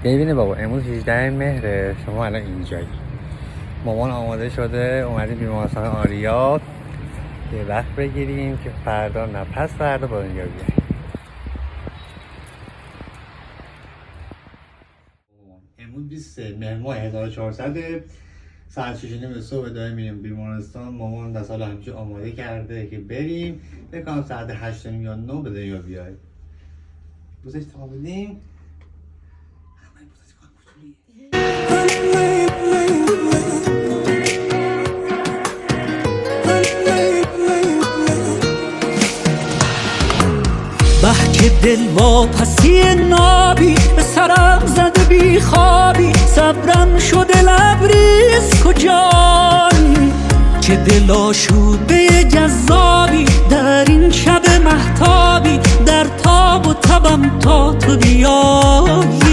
ببینه بابا امروز 18 مهره، شما الان اینجایی، مامان آماده شده اومدیم بیمارستان آریا یه وقت بگیریم که فردا نه پس فردا با اینجا بیاییم. امروز 23 مهر ماه 1400 ساعت 6:30 صبح داریم میریم بیمارستان. مامان در سال همیشه آماده کرده که بریم، بکنم ساعت 8:30 یا 9 به دنیا بیاییم. بوزش تا بدیم که دل واپسی نابی به سرم زده بی خوابی، صبرم شده لبریز کجایی، چه دل آشوده جذابی در این شب مهتابی، در تاب و تبم تا تو بیایی.